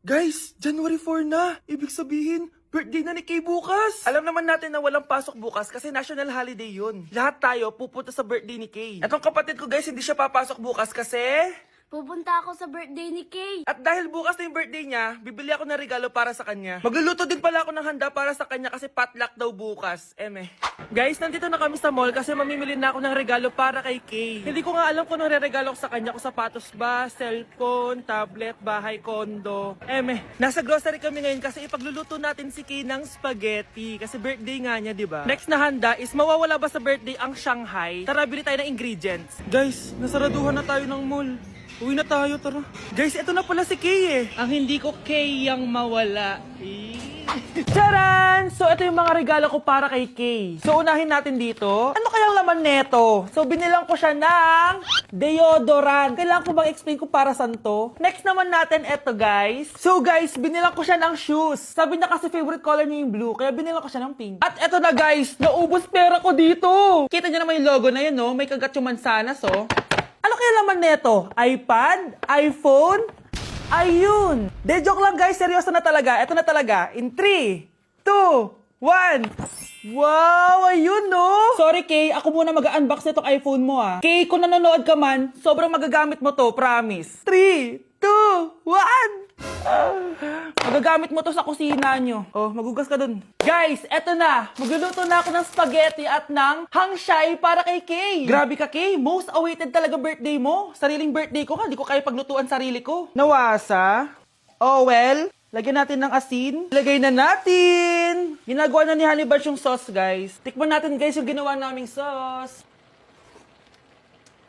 Guys, January 4 na. Ibig sabihin, birthday na ni Kay bukas. Alam naman natin na walang pasok bukas kasi national holiday yun. Lahat tayo pupunta sa birthday ni Kay. Etong kapatid ko guys, hindi siya papasok bukas kasi... Pupunta ako sa birthday ni Kay. At dahil bukas na yung birthday niya, bibili ako ng regalo para sa kanya. Magluluto din pala ako ng handa para sa kanya kasi potluck daw bukas. Guys, nandito na kami sa mall kasi mamimili na ako ng regalo para kay Kay. Hindi ko nga alam kung anong re-regalo ko sa kanya. Kung sapatos ba, cellphone, tablet, bahay, kondo. Nasa grocery kami ngayon kasi ipagluluto natin si Kay ng spaghetti. Kasi birthday nga niya, di ba? Next na handa is mawawala ba sa birthday ang Shanghai? Tara, bili tayo ng ingredients. Guys, nasaraduhan na tayo ng mall. Uwi na tayo, tara. Guys, ito na pala si Kay eh. Ang hindi ko Kay yang mawala. Charan! So, ito yung mga regalo ko para kay Kay. So, unahin natin dito. Ano kayang laman neto? So, binilang ko siya ng deodorant. Kailangan ko bang explain ko para saan to? Next naman natin ito, guys. So, guys, binilang ko siya ng shoes. Sabi niya kasi favorite color niya yung blue, kaya binilang ko siya ng pink. At ito na, guys. Naubos pera ko dito. Kita niyo naman yung logo na yun, no? May kagat yung mansanas, oh. Ano kaya laman neto? iPad? iPhone? Ayun! De, joke lang guys, seryoso na talaga. Ito na talaga. In 3, 2, 1. Wow! Ayun no! Sorry Kay, ako muna mag-unbox nitong iPhone mo ah. Kay, kung nanonood ka man, sobrang magagamit mo to, promise. 3, 2, 1! Magagamit mo to sa kusina nyo. Oh, magugas ka dun. Guys, eto na. Magluluto na ako ng spaghetti at ng hangshai para kay Kay. Grabe ka, Kay. Most awaited talaga birthday mo. Sariling birthday ko ka. Hindi ko kaya paglutuan sarili ko. Nawasa? Oh, well. Lagyan natin ng asin. Lagay na natin. Ginagawa na ni Honey Bunch yung sauce, guys. Tikman natin, guys, yung ginawa naming sauce.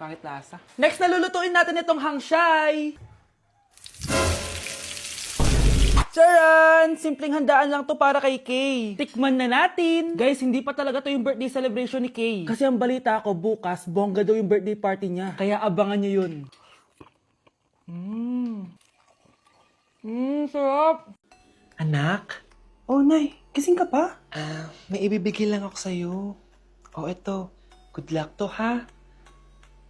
Pangit lasa. Next, nalulutuin natin itong hangshai. Charan! Simpleng handaan lang to para kay Kay. Tikman na natin. Guys, hindi pa talaga to yung birthday celebration ni Kay. Kasi ang balita ko, bukas, bongga daw yung birthday party niya. Kaya abangan niyo yun. Sarap. Anak? Oh, Nay. Gising ka pa? May ibibigay lang ako sa'yo. Oh, eto. Good luck to, ha?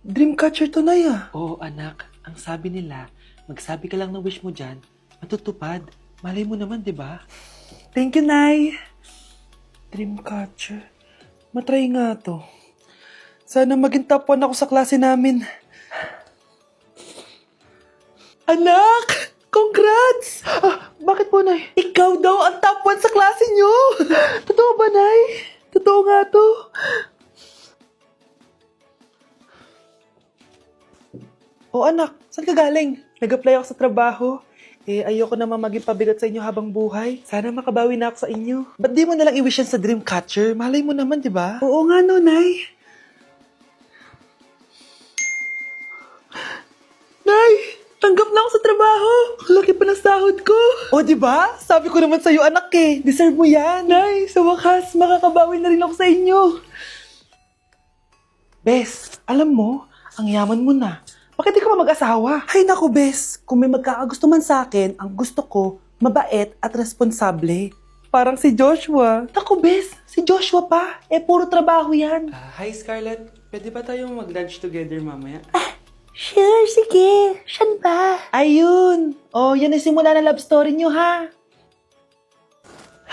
Dreamcatcher to, Nay, ah. Oo, anak. Ang sabi nila, magsabi ka lang ng wish mo dyan, matutupad. Malay mo naman, di ba? Thank you, Nay. Dreamcatcher. Matry nga to. Sana maging top 1 ako sa klase namin. Anak! Congrats! Bakit po, Nay? Ikaw daw ang top 1 sa klase nyo! Totoo ba, Nay? Totoo nga to. Oh, anak, saan ka galing? Nag-apply ako sa trabaho. Ayoko naman maging pabigat sa inyo habang buhay. Sana makabawi na ako sa inyo. Ba't di mo nalang i-wish yan sa Dreamcatcher? Malay mo naman, di ba? Oo nga, no, Nay. Nay! Tanggap na ako sa trabaho! Laki pa ng sahod ko! O, di ba? Sabi ko naman sa'yo, anak eh. Deserve mo yan. Nay, sa wakas, makakabawi na rin ako sa inyo. Bes, alam mo, ang yaman mo na. Bakit di ka pa mag-asawa? Ay naku, Bes. Kung may magkakagusto man sa akin, ang gusto ko, mabait at responsable. Parang si Joshua. Naku, Bes. Si Joshua pa. Puro trabaho yan. Hi, Scarlett. Pwede ba tayong mag-lunch together mamaya? Sure, sige. Saan ba? Ayun. Oh, yan ay simula ng love story nyo, ha?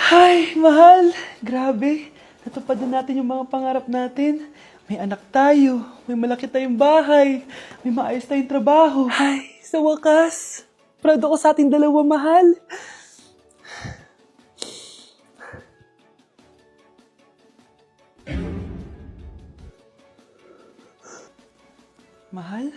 Ay, mahal. Grabe. Natupad na natin yung mga pangarap natin. May anak tayo, may malaki tayong bahay, may maayos tayong trabaho. Ay, sa wakas, proud ako sa ating dalawa, mahal. Mahal?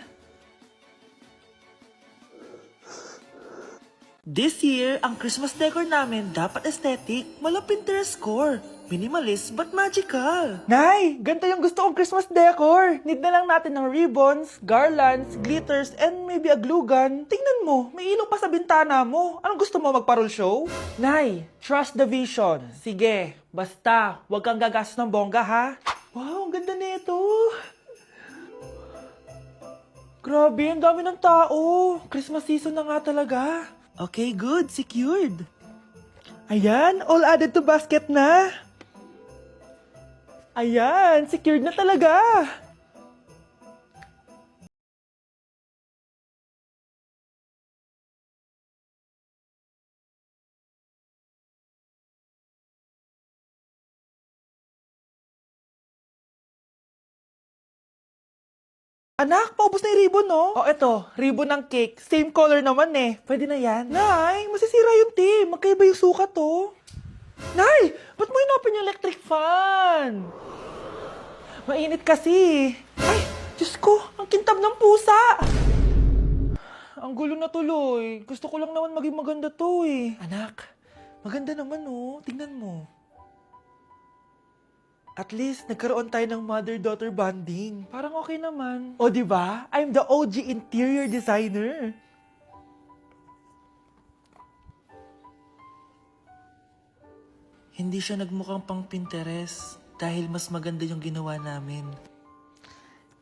This year, ang Christmas decor namin dapat aesthetic, walang Pinterest score. Minimalist but magical. Nay, ganito yung gusto kong Christmas decor. Need na lang natin ng ribbons, garlands, glitters, and maybe a glue gun. Tingnan mo, may ilaw pa sa bintana mo. Anong gusto mo, magparol show? Nay, trust the vision. Sige, basta, huwag kang gagastos ng bongga, ha? Wow, ang ganda nito. Grabe, ang dami ng tao. Christmas season na nga talaga. Okay, good. Secured. Ayan, all added to basket na. Ayan, secured na talaga. Anak, paubos na yung ribbon, no? Oh, eto, ribbon ng cake. Same color naman eh. Pwede na yan. Nay, masisira yung team. Magkaiba yung sukat, oh. Nay, ba't mo inopin yung electric fan? Mainit kasi. Ay, Diyos ko, ang kintab ng pusa. Ang gulo na tuloy. Gusto ko lang naman maging maganda to eh. Anak, maganda naman oh. Tingnan mo. At least, nagkaroon tayo ng mother-daughter bonding. Parang okay naman. O, di ba? I'm the OG interior designer. Hindi siya nagmukhang pang Pinterest dahil mas maganda yung ginawa namin.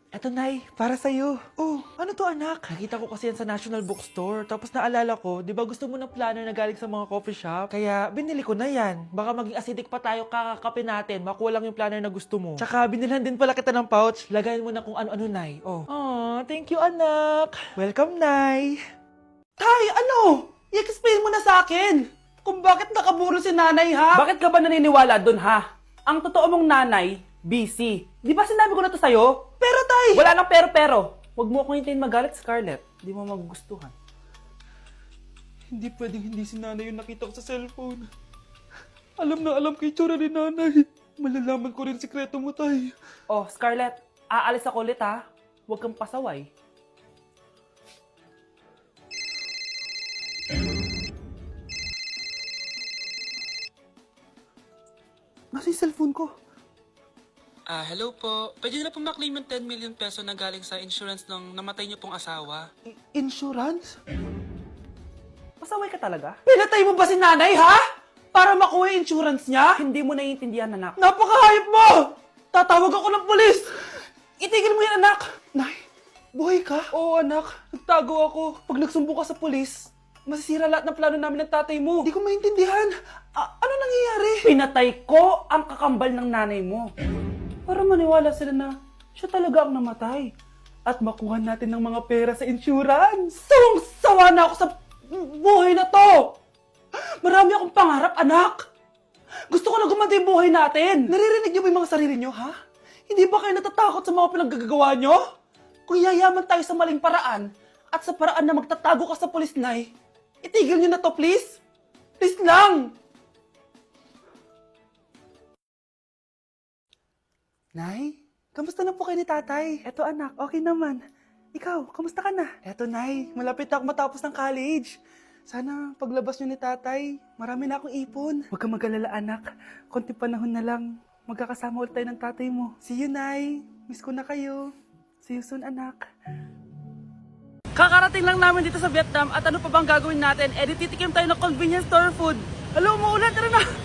Eto, Nay, para sa'yo. Oh, ano to, anak? Nakita ko kasi yan sa National Bookstore. Tapos naalala ko, di ba gusto mo ng planner na galing sa mga coffee shop? Kaya binili ko na yan. Baka maging acidic pa tayo kakakapin natin. Makuha lang yung planner na gusto mo. Tsaka binilhan din pala kita ng pouch. Lagayin mo na kung ano-ano, Nay. Oh. Aw, thank you, anak. Welcome, Nay. Tay, ano? I-explain mo na sa akin. Kung bakit nakaburo si nanay, ha? Bakit ka ba naniniwala dun, ha? Ang totoo mong nanay, busy. Di ba sinabi ko na to sa'yo? Pero, tay! Wala nang pero. Huwag mo akong hintayin magalit, Scarlett. Di mo magugustuhan. Hindi pwedeng hindi si nanay yung nakita ko sa cellphone. Alam na alam kay tsura ni nanay. Malalaman ko rin sikreto mo, tay. Oh, Scarlett, aalis ako ulit, ha? Huwag kang pasaway. Nasa yung cellphone ko. Hello po. Pwede na po maklaim yung 10 million peso na galing sa insurance ng namatay niyo pong asawa. Insurance? Pasaway ka talaga? Pinatay mo ba si nanay, ha? Para makuha yung insurance niya? Hindi mo naiintindihan, anak. Napakahayop mo! Tatawag ako ng pulis! Itigil mo yan, anak! Nay, buhay ka? Oo, anak. Nagtago ako. Pag nagsumbong ka sa pulis, masisira lahat ng plano namin ng tatay mo. Hindi ko maintindihan. Ano nangyayari? Pinatay ko ang kakambal ng nanay mo. Para maniwala sila na siya talaga ang namatay. At makuha natin ng mga pera sa insurance. Sawang-sawa na ako sa buhay na to! Marami akong pangarap, anak! Gusto ko na gumanda yung buhay natin! Naririnig niyo ba yung mga sarili niyo, ha? Hindi ba kayo natatakot sa mga pinaggagawa niyo? Kung yayaman tayo sa maling paraan at sa paraan na magtatago ka sa pulis, Nay, itigil niyo na to, please! Please lang! Nay, kamusta na po kayo ni tatay? Eto anak, okay naman. Ikaw, kamusta ka na? Eto Nay, malapit na ako matapos ng college. Sana paglabas niyo ni tatay, marami na akong ipon. Huwag kang mag-alala anak, konti panahon na lang. Magkakasama ulit tayo ng tatay mo. See you, Nay. Miss ko na kayo. See you soon, anak. Kakarating lang namin dito sa Vietnam at ano pa bang gagawin natin? Titikim tayo ng convenience store food. Hello, umuulan, tara na!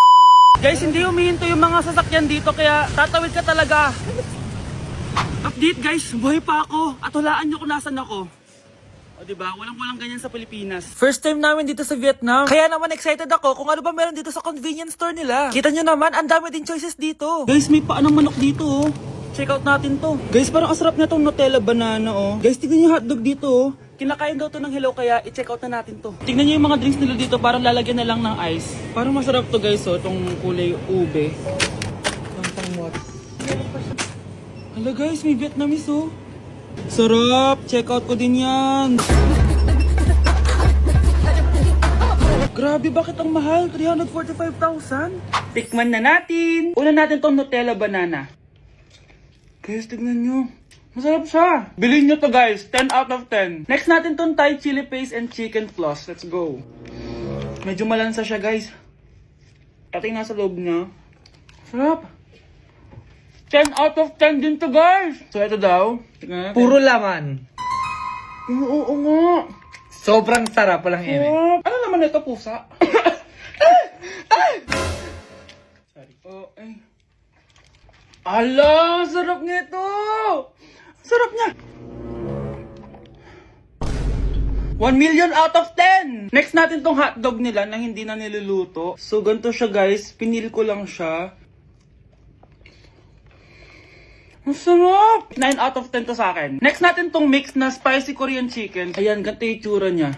Guys, hindi humihinto yung mga sasakyan dito kaya tatawid ka talaga. Update guys, buhay pa ako. At hulaan nyo kung nasan ako. O diba, walang ganyan sa Pilipinas. First time namin dito sa Vietnam. Kaya naman excited ako kung ano ba meron dito sa convenience store nila. Kita nyo naman, ang dami din choices dito. Guys, may paanong manok dito oh. Check out natin to. Guys, parang asarap na tong Nutella banana oh. Guys, tignan yung hotdog dito oh. Kinakain daw to ng hello kaya i-check out na natin to. Tignan nyo yung mga drinks nila dito, parang lalagyan na lang ng ice. Parang masarap to guys oh, tong kulay ube. Hala guys, may Vietnamese oh. Sarap! Check out ko din yan. Grabe, bakit ang mahal? 345,000? Tikman na natin. Una natin tong Nutella banana. Guys, tignan nyo. Masarap siya. Bilhin nyo to guys. 10 out of 10. Next natin tong Thai chili paste and chicken floss. Let's go. Medyo malansa siya guys. Pati nga sa loob niya. Sarap. 10 out of 10 din to guys. So ito daw. Tignan natin. Puro laman. Oo nga. Sobrang sarap, walang eme. Sarap. Ano naman ito, pusa? Sorry. Oh, ay. Ala, sarap nito! Sarap niya! 1 million out of 10! Next natin tong hotdog nila na hindi na niluluto. So, ganito siya guys. Pinil ko lang siya. Ang sarap! 9 out of 10 to sa akin. Next natin tong mix na spicy Korean chicken. Ayan, ganito yung itsura niya.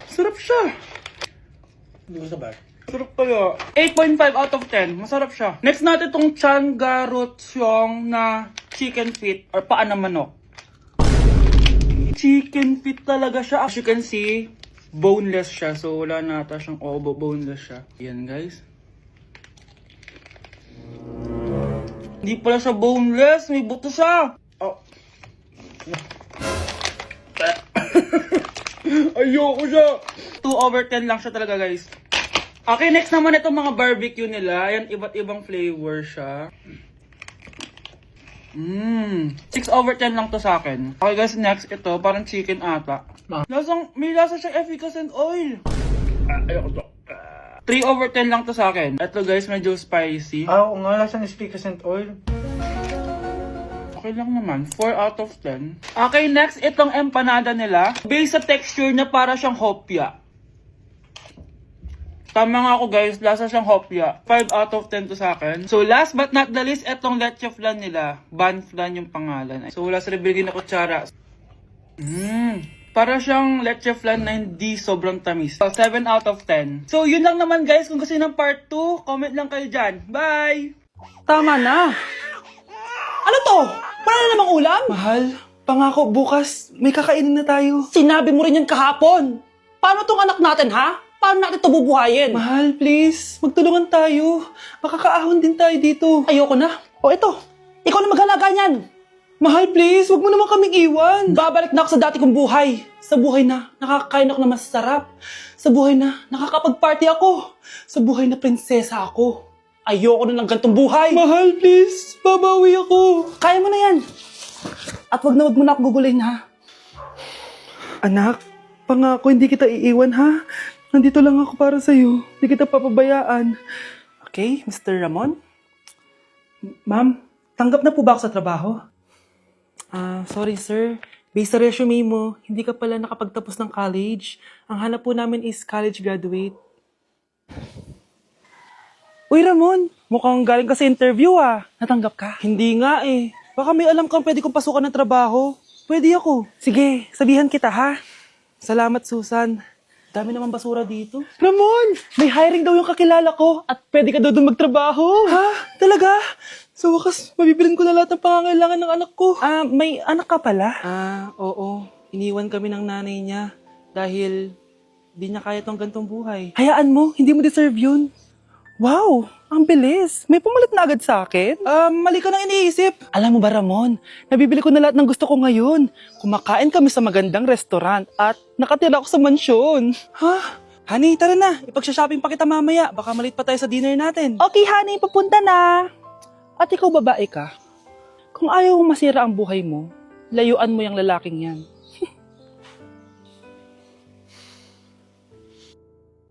Sarap siya. Hindi ko sabar. Sarap kaya. 8.5 out of 10. Masarap siya. Next natin tong Chan Garot Syong na chicken feet or paa ng manok. Chicken feet talaga siya. As you can see, boneless siya. So, wala na ata siyang obo. Boneless siya. Yan, guys. Hindi pala siya boneless. May buto siya. Oh. Ayoko siya. 2/10 lang siya talaga, guys. Okay, next naman itong mga barbecue nila. Ayan, iba't ibang flavor siya. 6/10 lang to sa akin. Okay guys, next ito, parang chicken ata. May lasa siyang efficacent oil. Ayoko to. 3/10 lang to sa akin. Ito guys, medyo spicy. Oo nga, lasang efficacent oil. Okay lang naman, 4 out of 10. Okay, next, itong empanada nila. Based sa texture na para siyang hopya. Tama nga ako guys, lasa siyang hopya. 5 out of 10 to sa akin. So last but not the least, etong leche flan nila. Ban flan yung pangalan. So wala sa ribigin na kutsara. Para siyang leche flan na hindi sobrang tamis. So 7 out of 10. So yun lang naman guys. Kung gusto niyo ng part 2, comment lang kayo dyan. Bye! Tama na. Ano to? Wala na namang ulam? Mahal, pangako bukas may kakainin na tayo. Sinabi mo rin yan kahapon. Paano tong anak natin, ha? Paano natin ito bubuhayin? Mahal, please, magtulungan tayo. Makakaahon din tayo dito. Ayoko na. O ito, ikaw na maghalaga niyan. Mahal, please, wag mo naman kaming iwan. Babalik na ako sa dati kong buhay. Sa buhay na nakakakain ako na masarap. Sa buhay na nakakapag-party ako. Sa buhay na prinsesa ako. Ayoko na ng gantong buhay. Mahal, please, babawi ako. Kaya mo na yan. At wag mo na ako gugulin, ha? Anak, pangako hindi kita iiwan, ha? Nandito lang ako para sa'yo. Hindi kita papabayaan. Okay, Mr. Ramon? Ma'am, tanggap na po ba ako sa trabaho? Sorry sir. Based sa resume mo, hindi ka pala nakapagtapos ng college. Ang hanap po namin is college graduate. Uy Ramon, mukhang galing ka sa interview Natanggap ka? Hindi nga eh. Baka may alam kang pwede kong pasukan ng trabaho. Pwede ako. Sige, sabihan kita ha. Salamat Susan. Dami naman basura dito. Ramon! May hiring daw yung kakilala ko at pwede ka daw doon magtrabaho. Ha? Talaga? Sa wakas, mabibilin ko na lahat ng pangangailangan ng anak ko. May anak ka pala? Oo. Iniwan kami ng nanay niya dahil di niya kaya tong gantong buhay. Hayaan mo, hindi mo deserve yun. Wow! Ang bilis! May pumalit na agad sa akin? Mali ka nang iniisip. Alam mo ba, Ramon? Nabibili ko na lahat ng gusto ko ngayon. Kumakain kami sa magandang restaurant at nakatira ako sa mansyon. Ha? Honey, tara na. Ipag-shopping pa kita mamaya. Baka malit pa tayo sa dinner natin. Okay, honey. Papunta na. At ikaw babae ka. Kung ayaw mong masira ang buhay mo, layuan mo yung lalaking yan.